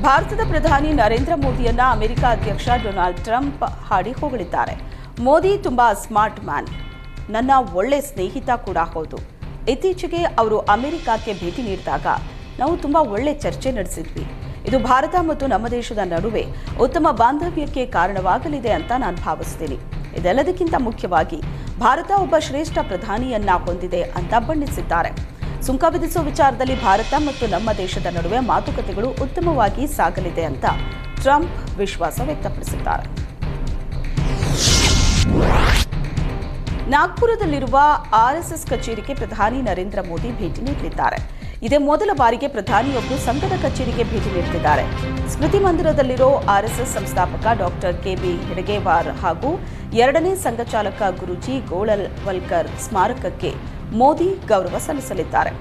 ಭಾರತದ ಪ್ರಧಾನಿ ನರೇಂದ್ರ ಮೋದಿಯನ್ನ ಅಮೆರಿಕ ಅಧ್ಯಕ್ಷ ಡೊನಾಲ್ಡ್ ಟ್ರಂಪ್ ಹಾಡಿ ಹೊಗಳಿದ್ದಾರೆ. ಮೋದಿ ತುಂಬಾ ಸ್ಮಾರ್ಟ್ ಮ್ಯಾನ್, ನನ್ನ ಒಳ್ಳೆ ಸ್ನೇಹಿತ ಕೂಡ ಹೌದು. ಇತ್ತೀಚೆಗೆ ಅವರು ಅಮೆರಿಕಕ್ಕೆ ಭೇಟಿ ನೀಡಿದಾಗ ನಾವು ತುಂಬಾ ಒಳ್ಳೆ ಚರ್ಚೆ ನಡೆಸಿದ್ವಿ. ಇದು ಭಾರತ ಮತ್ತು ನಮ್ಮ ದೇಶದ ನಡುವೆ ಉತ್ತಮ ಬಾಂಧವ್ಯಕ್ಕೆ ಕಾರಣವಾಗಲಿದೆ ಅಂತ ನಾನು ಭಾವಿಸ್ತೀನಿ. ಇದೆಲ್ಲದಕ್ಕಿಂತ ಮುಖ್ಯವಾಗಿ ಭಾರತ ಒಬ್ಬ ಶ್ರೇಷ್ಠ ಪ್ರಧಾನಿಯನ್ನ ಹೊಂದಿದೆ ಅಂತ ಬಣ್ಣಿಸಿದ್ದಾರೆ. ಸುಂಕ ವಿಧಿಸುವ ವಿಚಾರದಲ್ಲಿ ಭಾರತ ಮತ್ತು ನಮ್ಮ ದೇಶದ ನಡುವೆ ಮಾತುಕತೆಗಳು ಉತ್ತಮವಾಗಿ ಸಾಗಲಿದೆ ಅಂತ ಟ್ರಂಪ್ ವಿಶ್ವಾಸ ವ್ಯಕ್ತಪಡಿಸಿದ್ದಾರೆ. ನಾಗ್ಪುರದಲ್ಲಿರುವ ಆರ್ಎಸ್ಎಸ್ ಕಚೇರಿಗೆ ಪ್ರಧಾನಿ ನರೇಂದ್ರ ಮೋದಿ ಭೇಟಿ ನೀಡಲಿದ್ದಾರೆ. ಇದೇ ಮೊದಲ ಬಾರಿಗೆ ಪ್ರಧಾನಿಯೊಬ್ಬರು ಸಂಘದ ಕಚೇರಿಗೆ ಭೇಟಿ ನೀಡುತ್ತಿದ್ದಾರೆ. ಸ್ಮೃತಿ ಮಂದಿರದಲ್ಲಿರೋ ಆರ್ಎಸ್ಎಸ್ ಸಂಸ್ಥಾಪಕ ಡಾಕ್ಟರ್ ಕೆಬಿ ಹೆಡಗೇವಾರ್ ಹಾಗೂ ಎರಡನೇ ಸಂಘಚಾಲಕ ಗುರುಜಿ ಗೋಳವಲ್ಕರ್ ಸ್ಮಾರಕಕ್ಕೆ ಮೋದಿ ಗೌರವ ಸಲ್ಲಿಸಲಿದ್ದಾರೆ.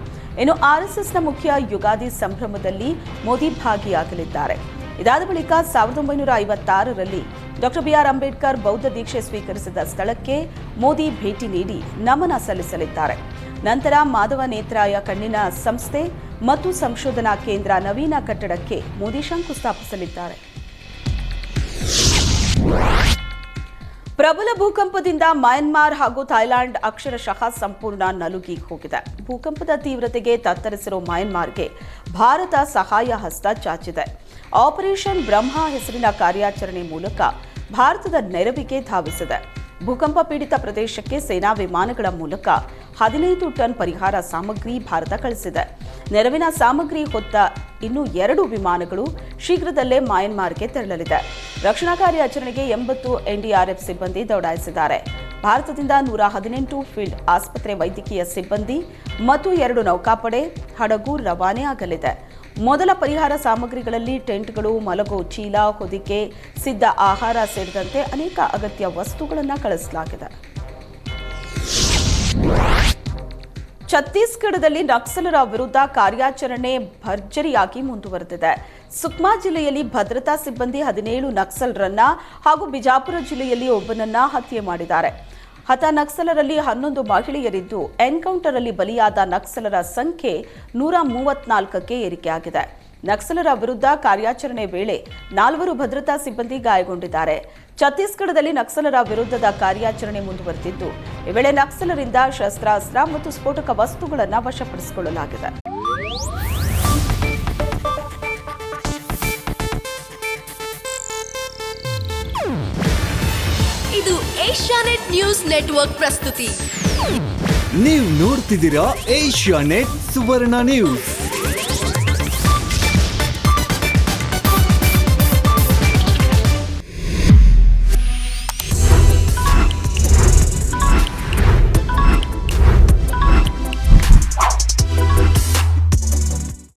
ಇನ್ನು ಆರ್ಎಸ್ಎಸ್ನ ಮುಖ್ಯ ಯುಗಾದಿ ಸಂಭ್ರಮದಲ್ಲಿ ಮೋದಿ ಭಾಗಿಯಾಗಲಿದ್ದಾರೆ. ಇದಾದ ಬಳಿಕ 1956ರಲ್ಲಿ ಡಾಕ್ಟರ್ ಬಿಆರ್ ಅಂಬೇಡ್ಕರ್ ಬೌದ್ಧ ದೀಕ್ಷೆ ಸ್ವೀಕರಿಸಿದ ಸ್ಥಳಕ್ಕೆ ಮೋದಿ ಭೇಟಿ ನೀಡಿ ನಮನ ಸಲ್ಲಿಸಲಿದ್ದಾರೆ. ನಂತರ ಮಾಧವ ನೇತ್ರಾಯ ಕಣ್ಣಿನ ಸಂಸ್ಥೆ ಮತ್ತು ಸಂಶೋಧನಾ ಕೇಂದ್ರ ನವೀನ ಕಟ್ಟಡಕ್ಕೆ ಮೋದಿ ಶಂಕುಸ್ಥಾಪಿಸಲಿದ್ದಾರೆ. ಪ್ರಬಲ ಭೂಕಂಪದಿಂದ ಮಯನ್ಮಾರ್ ಹಾಗೂ ಥೈಲ್ಯಾಂಡ್ ಅಕ್ಷರಶಃ ಸಂಪೂರ್ಣ ನಲುಗಿ ಹೋಗಿದೆ. ಭೂಕಂಪದ ತೀವ್ರತೆಗೆ ತತ್ತರಿಸಿರುವ ಮಯನ್ಮಾರ್ಗೆ ಭಾರತ ಸಹಾಯ ಹಸ್ತ ಚಾಚಿದೆ. ಆಪರೇಷನ್ ಬ್ರಹ್ಮ ಹೆಸರಿನ ಕಾರ್ಯಾಚರಣೆ ಮೂಲಕ ಭಾರತದ ನೆರವಿಗೆ ಧಾವಿಸಿದೆ. ಭೂಕಂಪ ಪೀಡಿತ ಪ್ರದೇಶಕ್ಕೆ ಸೇನಾ ವಿಮಾನಗಳ ಮೂಲಕ 15 ಟನ್ ಪರಿಹಾರ ಸಾಮಗ್ರಿ ಭಾರತ ಕಳಿಸಿದೆ. ನೆರವಿನ ಸಾಮಗ್ರಿ ಹೊತ್ತ ಇನ್ನೂ 2 ವಿಮಾನಗಳು ಶೀಘ್ರದಲ್ಲೇ ಮಯನ್ಮಾರ್ಗೆ ತೆರಳಲಿದೆ. ರಕ್ಷಣಾ ಕಾರ್ಯಾಚರಣೆಗೆ 80 ಎನ್ಡಿಆರ್ಎಫ್ ಸಿಬ್ಬಂದಿ ದೌಡಾಯಿಸಿದ್ದಾರೆ. ಭಾರತದಿಂದ 118 ಫೀಲ್ಡ್ ಆಸ್ಪತ್ರೆ ವೈದ್ಯಕೀಯ ಸಿಬ್ಬಂದಿ ಮತ್ತು 2 ನೌಕಾಪಡೆ ಹಡಗು ರವಾನೆ ಆಗಲಿದೆ. ಮೊದಲ ಪರಿಹಾರ ಸಾಮಗ್ರಿಗಳಲ್ಲಿ ಟೆಂಟ್ಗಳು, ಮಲಗೋ ಚೀಲ, ಹೊದಿಕೆ, ಸಿದ್ಧ ಆಹಾರ ಸೇರಿದಂತೆ ಅನೇಕ ಅಗತ್ಯ ವಸ್ತುಗಳನ್ನು ಕಳಿಸಲಾಗಿದೆ. ಛತ್ತೀಸ್ಗಢದಲ್ಲಿ ನಕ್ಸಲರ ವಿರುದ್ಧ ಕಾರ್ಯಾಚರಣೆ ಭರ್ಜರಿಯಾಗಿ ಮುಂದುವರೆದಿದೆ. ಸುಕ್ಮಾ ಜಿಲ್ಲೆಯಲ್ಲಿ ಭದ್ರತಾ ಸಿಬ್ಬಂದಿ 17 ನಕ್ಸಲರನ್ನ ಹಾಗೂ ಬಿಜಾಪುರ ಜಿಲ್ಲೆಯಲ್ಲಿ ಒಬ್ಬನನ್ನ ಹತ್ಯೆ ಮಾಡಿದ್ದಾರೆ. ಹತ ನಕ್ಸಲರಲ್ಲಿ 11 ಮಹಿಳೆಯರಿದ್ದು, ಎನ್ಕೌಂಟರ್ ಅಲ್ಲಿ ಬಲಿಯಾದ ನಕ್ಸಲರ ಸಂಖ್ಯೆ 134ಕ್ಕೆ ಏರಿಕೆಯಾಗಿದೆ. ನಕ್ಸಲರ ವಿರುದ್ಧ ಕಾರ್ಯಾಚರಣೆ ವೇಳೆ 4 ಭದ್ರತಾ ಸಿಬ್ಬಂದಿ ಗಾಯಗೊಂಡಿದ್ದಾರೆ. ಛತ್ತೀಸ್ಗಢದಲ್ಲಿ ನಕ್ಸಲರ ವಿರುದ್ಧದ ಕಾರ್ಯಾಚರಣೆ ಮುಂದುವರೆದಿದ್ದು, ಈ ವೇಳೆ ನಕ್ಸಲರಿಂದ ಶಸ್ತ್ರಾಸ್ತ್ರ ಮತ್ತು ಸ್ಫೋಟಕ ವಸ್ತುಗಳನ್ನು ವಶಪಡಿಸಿಕೊಳ್ಳಲಾಗಿದೆ. ಇದು ಏಷ್ಯಾನೆಟ್ ನ್ಯೂಸ್ ನೆಟ್ವರ್ಕ್ ಪ್ರಸ್ತುತಿ. ನೀವು ನೋಡ್ತಿದ್ದೀರಾ ಏಷ್ಯಾನೆಟ್ ಸುವರ್ಣ ನ್ಯೂಸ್.